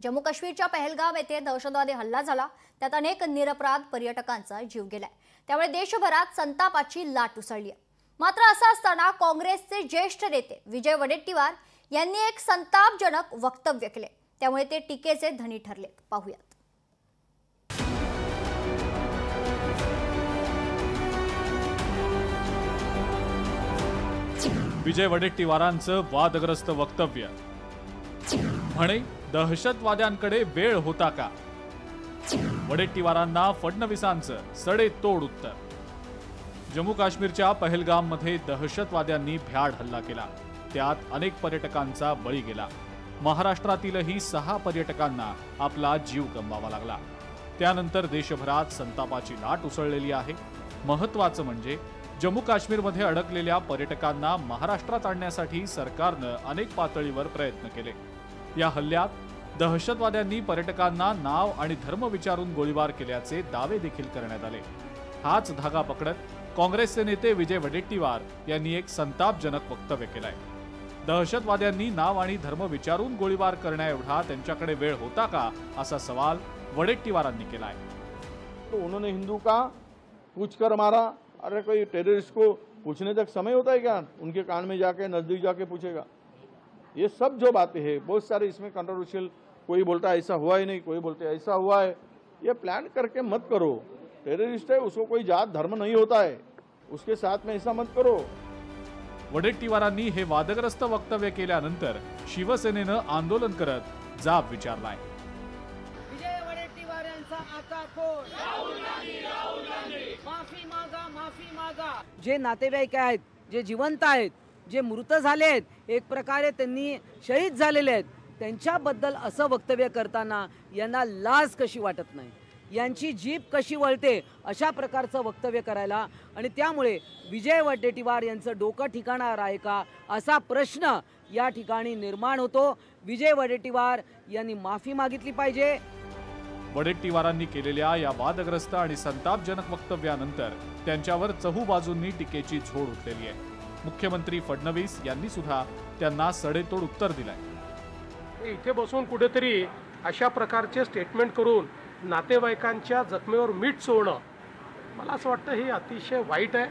जम्मू काश्मीरच्या पहलगाम येथे दहशतवादी हल्ला झाला, त्यात अनेक निरपराध पर्यटकांचा जीव गेलाय। त्यामुळे देशभरात संतापाची लाट उसळली आहे। मात्र असं असताना काँग्रेसचे ज्येष्ठ नेते विजय वडेट्टीवार यांनी एक संतापजनक वक्तव्य केले, त्यामुळे ते टीकेचे धनी ठरले। पाहूयात। विजय वडेट्टीवारांचं वादग्रस्त वक्तव्य। म्हणे दहशतवाद्यांकडे वेळ होता का? वडेट्टीवारांना फडणवीसांचं सडेतोड उत्तर। जम्मू काश्मीरच्या पहलगाममध्ये दहशतवाद्यांनी भ्याड हल्ला केला, त्यात अनेक पर्यटकांचा बळी गेला। महाराष्ट्रातीलही 6 पर्यटकांना आपला जीव गमवावा लागला। त्यानंतर देशभरात संतापाची लाट उसळलेली आहे। महत्त्वाचं म्हणजे जम्मू काश्मीरमध्ये अडकलेल्या पर्यटकांना महाराष्ट्रात आणण्यासाठी सरकारनं अनेक पातळीवर प्रयत्न केले। या हल्ल्यात दहशतवाद्यांनी पर्यटकांना नाव आणि धर्म विचारून गोळीबार केल्याचे दावे देखील करण्यात आले। हाच धागा पकडत काँग्रेसचे नेते विजय वडेट्टीवार यांनी एक संतापजनक वक्तव्य केलंय। दहशतवाद्यांनी नाव आणि धर्म विचारून गोळीबार करण्याएवढा त्यांच्याकडे वेळ होता का, असा सवाल वडेट्टीवारांनी केलाय। तो उन्होंने हिंदू का पूछ कर मारा, अरे कोई टेररिस्ट को पूछने तक समय होता है क्या? उनके कान में जाके नजदीक जाके पूछेगा? ये सब जो बातें हैं बहुत सारे इसमें कंट्रोवर्शियल, कोई बोलता है ऐसा हुआ ही नहीं, कोई बोलते ऐसा हुआ है। ये प्लान करके मत करो। टेररिस्ट है, उसको कोई जात धर्म नहीं होता है, उसके साथ में ऐसा मत करो। वडेट्टीवारांनी हे वादग्रस्त वक्तव्य केल्यानंतर शिवसेनेनं आंदोलन करत जाब विचारलाय। विजय वडेट्टीवार यांचा आता कोण? राहुल गांधी, माफी मागा, माफी मागा। जे नातेवाईक आहेत, जे जिवंत आहेत, जे मृत झाले आहेत, एक प्रकारे त्यांनी शहीद झालेले आहेत, त्यांच्याबद्दल असं वक्तव्य करताना यांना लाज कशी वाटत नाही? यांची जीभ कशी वळते अशा प्रकारचं वक्तव्य करायला? आणि त्यामुळे विजय वडेट्टीवार यांचं डोकं ठिकाणावर आहे का असा प्रश्न या ठिकाणी निर्माण होतो। विजय वडेट्टीवार यांनी माफी मागितली पाहिजे। वडेट्टीवारांनी केलेल्या या वादग्रस्त आणि संतापजनक वक्तव्यानंतर त्यांच्यावर चहूबाजूंनी टीकेची झोड उठलेली आहे। मुख्यमंत्री फडणवीस यांनी सुद्धा त्यांना सडेतोड उत्तर दिलंय। इथे बसून कुठेतरी अशा प्रकारचे स्टेटमेंट करून नातेवाईकांच्या जखमेवर मीठ चोळणं, मला असं वाटतं हे अतिशय वाईट आहे।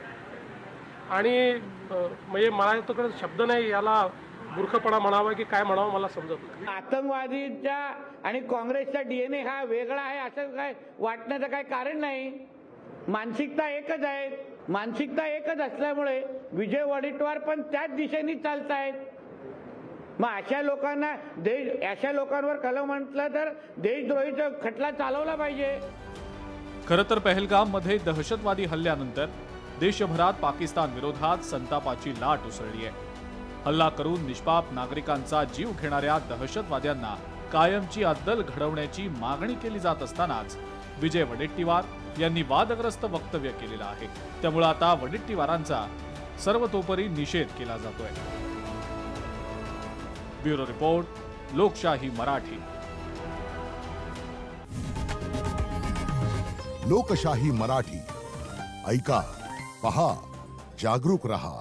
आणि म्हणजे मला तर शब्द नाही, याला मूर्खपणा म्हणावा की काय म्हणावं मला समजत नाही। आतंकवादीचा आणि काँग्रेसचा DNA हा वेगळा आहे असं काय वाटण्याचं काही कारण नाही। मानसिकता एकच आहे। मानसिकता एकच असल्यामुळे विजय वडेट्टीवार पण त्याच दिशेने चालतायत। मग अशा लोकांना अशा लोकांवर कलम म्हटलं तर देशद्रोहीचा खटला चालवला पाहिजे। खरं तर पहलगाम मध्ये दहशतवादी हल्ल्यानंतर देशभरात पाकिस्तान विरोधात संतापाची लाट उसळली आहे। हल्ला करून निष्पाप नागरिकांचा जीव घेणाऱ्या दहशतवाद्यांना कायमची अद्दल घडवण्याची मागणी केली जात असतानाच विजय वडेट्टीवार यांनी वादग्रस्त वक्तव्य केलेलं आहे। त्यामुळे आता वडेट्टीवारांचा सर्वतोपरी निषेध केला जातोय। ब्युरो रिपोर्ट, लोकशाही मराठी। लोकशाही मराठी ऐका, पहा, जागरूक रहा।